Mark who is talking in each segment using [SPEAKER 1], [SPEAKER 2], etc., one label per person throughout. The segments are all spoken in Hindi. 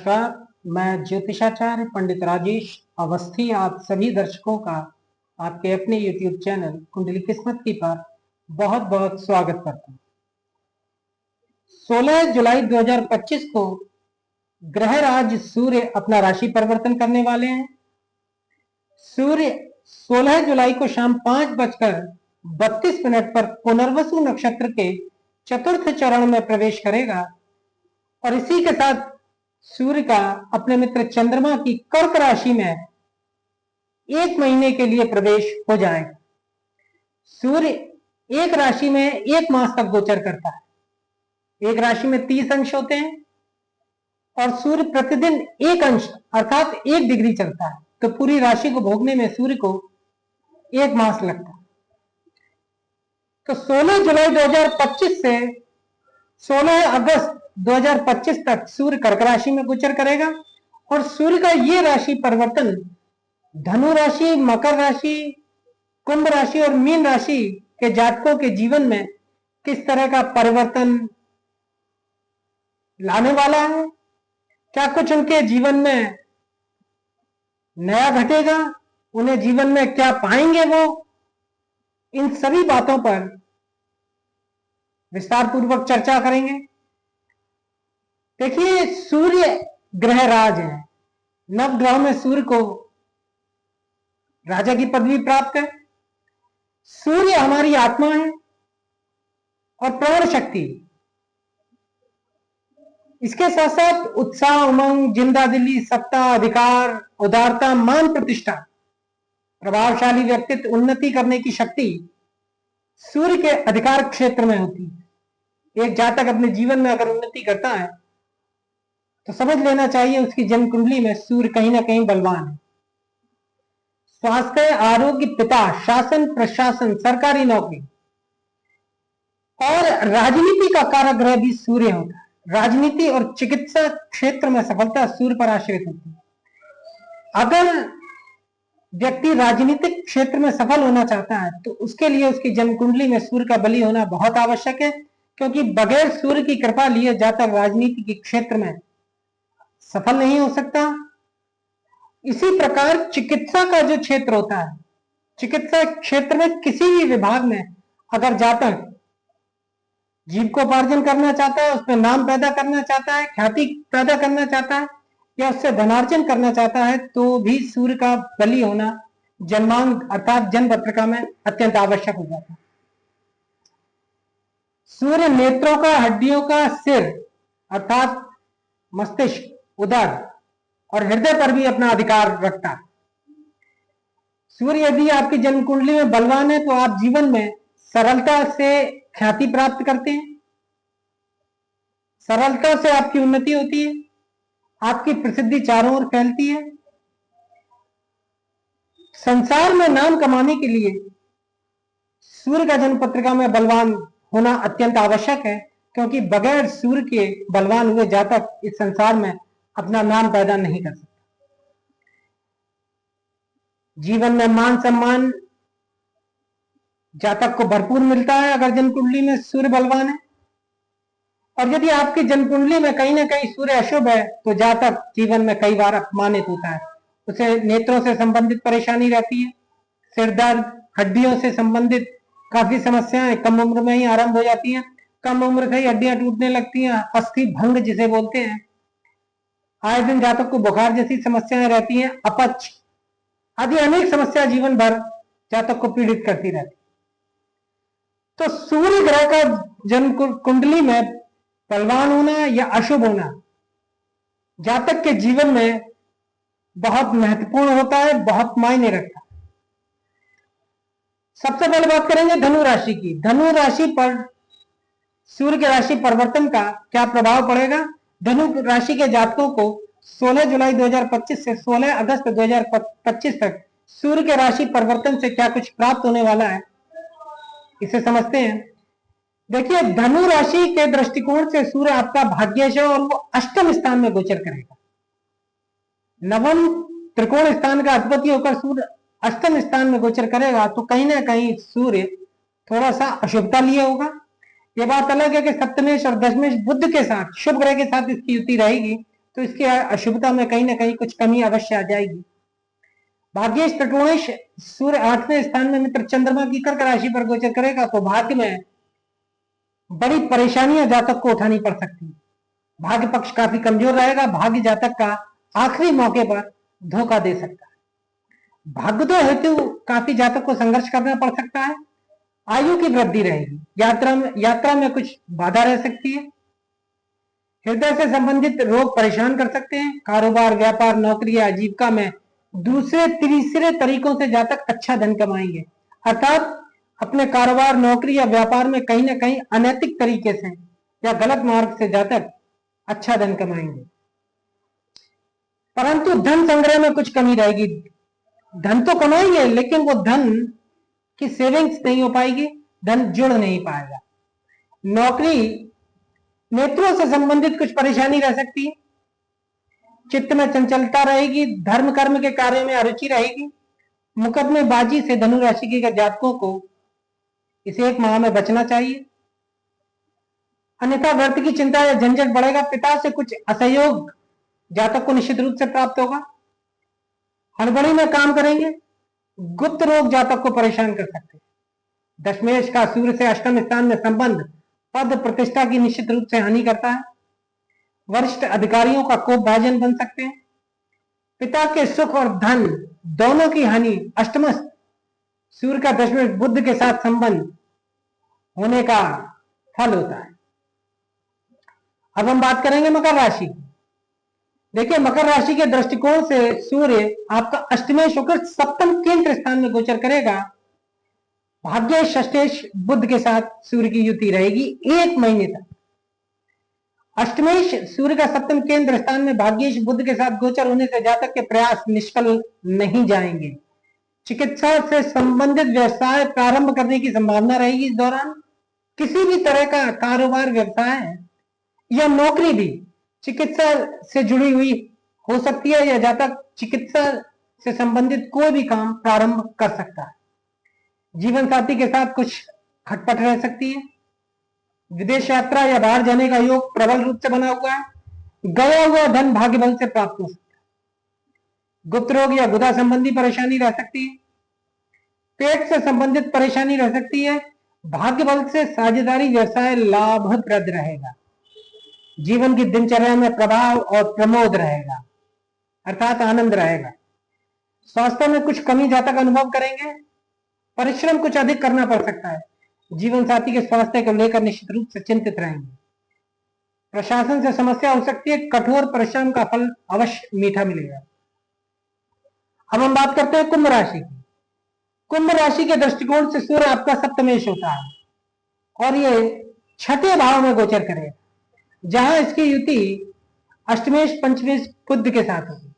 [SPEAKER 1] नमस्कार। मैं ज्योतिषाचार्य पंडित राजेश अवस्थी आप सभी दर्शकों का आपके अपने YouTube चैनल कुंडली किस्मत की पर बहुत बहुत स्वागत करता हूँ। 16 जुलाई 2025 को ग्रह राज सूर्य अपना राशि परिवर्तन करने वाले हैं। सूर्य 16 जुलाई को शाम 5:32 पर पुनर्वसु नक्षत्र के चतुर्थ चरण में प्रवेश करेगा और इसी के साथ सूर्य का अपने मित्र चंद्रमा की कर्क राशि में 1 महीने के लिए प्रवेश हो जाएगा। सूर्य एक राशि में 1 मास तक गोचर करता है। एक राशि में 30 अंश होते हैं और सूर्य प्रतिदिन 1 अंश अर्थात 1 डिग्री चलता है, तो पूरी राशि को भोगने में सूर्य को 1 मास लगता है। तो 16 जुलाई 2025 से 16 अगस्त 2025 तक सूर्य कर्क राशि में गोचर करेगा और सूर्य का ये राशि परिवर्तन धनु राशि, मकर राशि, कुंभ राशि और मीन राशि के जातकों के जीवन में किस तरह का परिवर्तन लाने वाला है, क्या कुछ उनके जीवन में नया घटेगा, उन्हें जीवन में क्या पाएंगे वो, इन सभी बातों पर विस्तार पूर्वक चर्चा करेंगे। देखिए, सूर्य ग्रह राज है। नव ग्रह में सूर्य को राजा की पदवी प्राप्त है। सूर्य हमारी आत्मा है और प्राण शक्ति। इसके साथ साथ उत्साह, उमंग, जिंदादिली, सत्ता, अधिकार, उदारता, मान प्रतिष्ठा, प्रभावशाली व्यक्तित्व, उन्नति करने की शक्ति सूर्य के अधिकार क्षेत्र में होती है। एक जातक अपने जीवन में अगर उन्नति करता है तो समझ लेना चाहिए उसकी जन्म कुंडली में सूर्य कहीं ना कहीं बलवान है। स्वास्थ्य, आरोग्य, पिता, शासन, प्रशासन, सरकारी नौकरी और राजनीति का कारक ग्रह भी सूर्य होता है। राजनीति और चिकित्सा क्षेत्र में सफलता सूर्य पर आश्रित होती है। अगर व्यक्ति राजनीतिक क्षेत्र में सफल होना चाहता है तो उसके लिए उसकी जन्म कुंडली में सूर्य का बली होना बहुत आवश्यक है, क्योंकि बगैर सूर्य की कृपा लिए जातक राजनीति के क्षेत्र में सफल नहीं हो सकता। इसी प्रकार चिकित्सा का जो क्षेत्र होता है, चिकित्सा क्षेत्र में किसी भी विभाग में अगर जातक जीविकोपार्जन करना चाहता है, उसमें नाम पैदा करना चाहता है, ख्याति पैदा करना चाहता है या उससे धनार्जन करना चाहता है, तो भी सूर्य का बली होना जन्मांग अर्थात जन्म पत्रिका में अत्यंत आवश्यक हो जाता है। सूर्य नेत्रों का, हड्डियों का, सिर अर्थात मस्तिष्क, उदर और हृदय पर भी अपना अधिकार रखता है। सूर्य यदि आपकी जन्म कुंडली में बलवान है तो आप जीवन में सरलता से ख्याति प्राप्त करते हैं, सरलता से आपकी उन्नति होती है, आपकी प्रसिद्धि चारों ओर फैलती है। संसार में नाम कमाने के लिए सूर्य का जन्म पत्रिका में बलवान होना अत्यंत आवश्यक है, क्योंकि बगैर सूर्य के बलवान हुए जातक इस संसार में अपना नाम पैदा नहीं कर सकता। जीवन में मान सम्मान जातक को भरपूर मिलता है अगर जन्म कुंडली में सूर्य बलवान है। और यदि आपकी जन्म कुंडली में कहीं ना कहीं सूर्य अशुभ है तो जातक जीवन में कई बार अपमानित होता है। उसे नेत्रों से संबंधित परेशानी रहती है, सिर दर्द, हड्डियों से संबंधित काफी समस्याएं कम उम्र में ही आरंभ हो जाती हैं। कम उम्र से ही हड्डियां टूटने लगती हैं, अस्थि भंग जिसे बोलते हैं। आए दिन जातक को बुखार जैसी समस्याएं रहती हैं, अपच आदि अनेक समस्या जीवन भर जातक को पीड़ित करती रहती। तो सूर्य ग्रह का जन्म कुंडली में बलवान होना या अशुभ होना जातक के जीवन में बहुत महत्वपूर्ण होता है, बहुत मायने रखता है। सबसे पहले बात करेंगे धनु राशि की। धनु राशि पर सूर्य के राशि परिवर्तन का क्या प्रभाव पड़ेगा। धनु राशि के जातकों को 16 जुलाई 2025 से 16 अगस्त 2025 तक सूर्य के राशि परिवर्तन से क्या कुछ प्राप्त होने वाला है, इसे समझते हैं। देखिए, धनु राशि के दृष्टिकोण से सूर्य आपका भाग्यश है और वो अष्टम स्थान में गोचर करेगा। नवम त्रिकोण स्थान का अधिपति होकर सूर्य अष्टम स्थान में गोचर करेगा तो कहीं ना कहीं सूर्य थोड़ा सा अशुभता लिए होगा। ये बात अलग है कि सप्तमेश और दशमेश बुध के साथ, शुभ ग्रह के साथ इसकी युति रहेगी तो इसकी अशुभता में कहीं ना कहीं कुछ कमी अवश्य आ जाएगी। भाग्येश त्रिकोणेश सूर्य 8वें स्थान में मित्र चंद्रमा की कर्क राशि पर गोचर करेगा तो भाग्य में बड़ी परेशानियां जातक को उठानी पड़ सकती है। भाग्य पक्ष काफी कमजोर रहेगा। भाग्य जातक का आखिरी मौके पर धोखा दे सकता है। भाग्योदय हेतु काफी जातक को संघर्ष करना पड़ सकता है। आयु की वृद्धि रहेगी। यात्रा में कुछ बाधा रह सकती है। हृदय से संबंधित रोग परेशान कर सकते हैं। कारोबार, व्यापार, नौकरी या आजीविका में दूसरे तीसरे तरीकों से जातक अच्छा धन कमाएंगे, अर्थात अपने कारोबार, नौकरी या व्यापार में कहीं ना कहीं अनैतिक तरीके से या गलत मार्ग से जातक अच्छा धन कमाएंगे। परंतु धन संग्रह में कुछ कमी रहेगी। धन तो कमाएंगे लेकिन वो धन की सेविंग्स नहीं हो पाएगी, धन जुड़ नहीं पाएगा। नौकरी, नेत्रों से संबंधित कुछ परेशानी रह सकती है। चित्त में चंचलता रहेगी। धर्म कर्म के कार्य में अरुचि रहेगी। मुकदमेबाजी से धनु राशि के जातकों को इसे 1 माह में बचना चाहिए, अन्यथा व्यर्थ की चिंता या झंझट बढ़ेगा। पिता से कुछ असहयोग जातक को निश्चित रूप से प्राप्त होगा। हड़बड़ी में काम करेंगे। गुप्त रोग जातक को परेशान कर सकते हैं। दशमेश का सूर्य से अष्टम स्थान में संबंध पद प्रतिष्ठा की निश्चित रूप से हानि करता है। वरिष्ठ अधिकारियों का कोप भाजन बन सकते हैं। पिता के सुख और धन दोनों की हानि। अष्टमस्थ सूर्य का दशमेश बुध के साथ संबंध होने का फल होता है। अब हम बात करेंगे मकर राशि की। देखिए, मकर राशि के दृष्टिकोण से सूर्य आपका अष्टमेश होकर सप्तम केंद्र स्थान में गोचर करेगा। भाग्य षष्ठेश बुध के साथ सूर्य की युति रहेगी 1 महीने तक। अष्टमेश सूर्य का सप्तम केंद्र स्थान में भाग्येश बुध के साथ गोचर होने से जातक के प्रयास निष्फल नहीं जाएंगे। चिकित्सा से संबंधित व्यवसाय प्रारंभ करने की संभावना रहेगी इस दौरान। किसी भी तरह का कारोबार, व्यवसाय या नौकरी भी चिकित्सा से जुड़ी हुई हो सकती है या जातक चिकित्सा से संबंधित कोई भी काम प्रारंभ कर सकता है। जीवन साथी के साथ कुछ खटपट रह सकती है। विदेश यात्रा या बाहर जाने का योग प्रबल रूप से बना हुआ है। गया हुआ धन भाग्य बल से प्राप्त हो सकता है। गुप्त रोग या गुदा संबंधी परेशानी रह सकती है। पेट से संबंधित परेशानी रह सकती है। भाग्य बल से साझेदारी व्यवसाय लाभप्रद रहेगा। जीवन की दिनचर्या में प्रभाव और प्रमोद रहेगा, अर्थात आनंद रहेगा। स्वास्थ्य में कुछ कमी जातक अनुभव करेंगे। परिश्रम कुछ अधिक करना पड़ सकता है। जीवन साथी के स्वास्थ्य को लेकर निश्चित रूप से चिंतित रहेंगे। प्रशासन से समस्या हो सकती है। कठोर परिश्रम का फल अवश्य मीठा मिलेगा। अब हम बात करते हैं कुंभ राशि की। कुंभ राशि के दृष्टिकोण से सूर्य आपका सप्तमेश होता है और ये 6ठे भाव में गोचर करेगा, जहां इसकी युति अष्टमेश पंचमेश बुध के साथ होगी।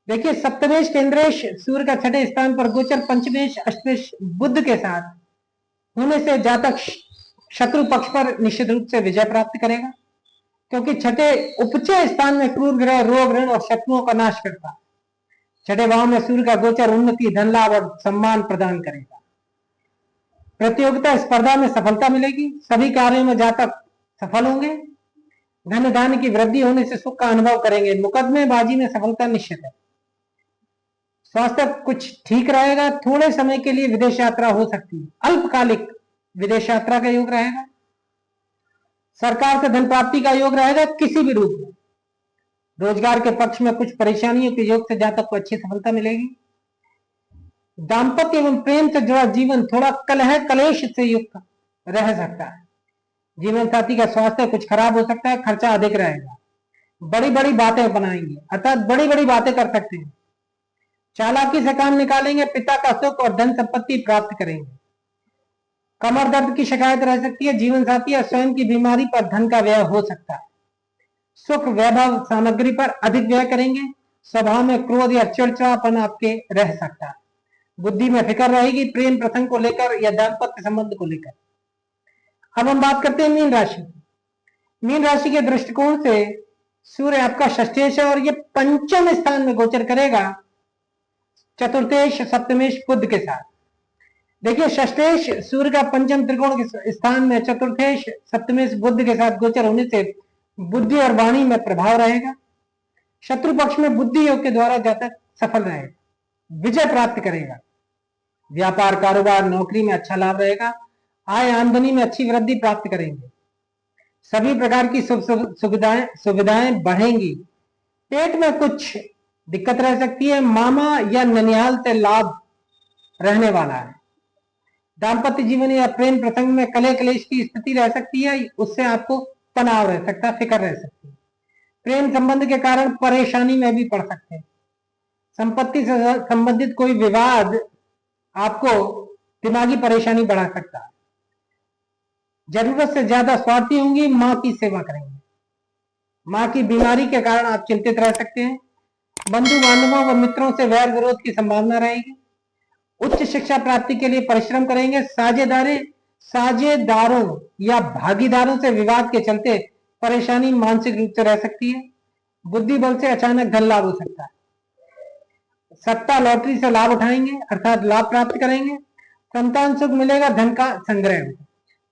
[SPEAKER 1] देखिए, सप्तमेश केंद्रेश सूर्य का 6ठे स्थान पर गोचर पंचमेश अष्टमेश बुध के साथ होने से जातक शत्रु पक्ष पर निश्चित रूप से विजय प्राप्त करेगा, क्योंकि 6ठे उपचय स्थान में क्रूर ग्रह रोग, ऋण और शत्रुओं का नाश करता है। 6ठे भाव में सूर्य का गोचर उन्नति, धन लाभ और सम्मान प्रदान करेगा। प्रतियोगिता स्पर्धा में सफलता मिलेगी। सभी कार्यों में जातक सफल होंगे। धन दान की वृद्धि होने से सुख का अनुभव करेंगे। मुकदमेबाजी में सफलता निश्चित है। स्वास्थ्य कुछ ठीक रहेगा। थोड़े समय के लिए विदेश यात्रा हो सकती है। अल्पकालिक विदेश यात्रा का योग रहेगा। सरकार से धन प्राप्ति का योग रहेगा किसी भी रूप में। रोजगार के पक्ष में कुछ परेशानियों के योग से जातक को अच्छी सफलता मिलेगी। दाम्पत्य एवं प्रेम से जुड़ा जीवन थोड़ा कलह कलेश से युक्त रह सकता है। जीवन साथी का स्वास्थ्य कुछ खराब हो सकता है। खर्चा अधिक रहेगा। बड़ी बड़ी बातें बनाएंगे, अर्थात बड़ी बड़ी बातें कर सकते हैं। चालाकी से काम निकालेंगे। पिता का सुख और धन संपत्ति प्राप्त करेंगे। कमर दर्द की शिकायत रह सकती है। जीवन साथी या स्वयं की बीमारी पर धन का व्यय हो सकता है। सुख, वैभव, सामग्री पर अधिक व्यय करेंगे। स्वभाव में क्रोध या चिड़चिड़ापन आपके रह सकता है। बुद्धि में फिक्र रहेगी, प्रेम प्रसंग को लेकर या दाम्पत्य संबंध को लेकर। अब हम बात करते हैं मीन राशि। मीन राशि के दृष्टिकोण से सूर्य आपका षष्ठेश है और ये पंचम स्थान में गोचर करेगा, चतुर्थेश सप्तमेश बुध के साथ। देखिए, षष्ठेश सूर्य का पंचम त्रिकोण के स्थान में चतुर्थेश सप्तमेश बुध के साथ गोचर होने से बुद्धि और वाणी में प्रभाव रहेगा। शत्रु पक्ष में बुद्धि योग के द्वारा जातक सफल रहेगा, विजय प्राप्त करेगा। व्यापार, कारोबार, नौकरी में अच्छा लाभ रहेगा। आय आमदनी में अच्छी वृद्धि प्राप्त करेंगे। सभी प्रकार की सुविधाएं बढ़ेंगी। पेट में कुछ दिक्कत रह सकती है। मामा या ननिहाल से लाभ रहने वाला है। दाम्पत्य जीवन या प्रेम प्रसंग में कलह क्लेश की स्थिति रह सकती है, उससे आपको तनाव रह सकता है, फिक्र रह सकती है। प्रेम संबंध के कारण परेशानी में भी पड़ सकते हैं। संपत्ति से संबंधित कोई विवाद आपको दिमागी परेशानी बढ़ा सकता है। जरूरत से ज्यादा स्वार्थी होंगी। मां की सेवा करेंगे। मां की बीमारी के कारण आप चिंतित रह सकते हैं। बंधु बांधवों व मित्रों से वैर विरोध की संभावना रहेगी। उच्च शिक्षा प्राप्ति के लिए परिश्रम करेंगे। साझेदारों या भागीदारों से विवाद के चलते परेशानी मानसिक रूप से रह सकती है। बुद्धि बल से अचानक धन लाभ हो सकता है। सट्टा लॉटरी से लाभ उठाएंगे, अर्थात लाभ प्राप्त करेंगे। संतान सुख मिलेगा, धन का संग्रह होगा।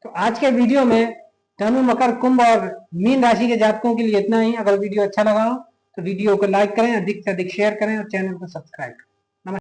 [SPEAKER 1] तो आज के वीडियो में धनु, मकर, कुंभ और मीन राशि के जातकों के लिए इतना ही। अगर वीडियो अच्छा लगा हो तो वीडियो को लाइक करें, अधिक से अधिक शेयर करें और चैनल को सब्सक्राइब करें।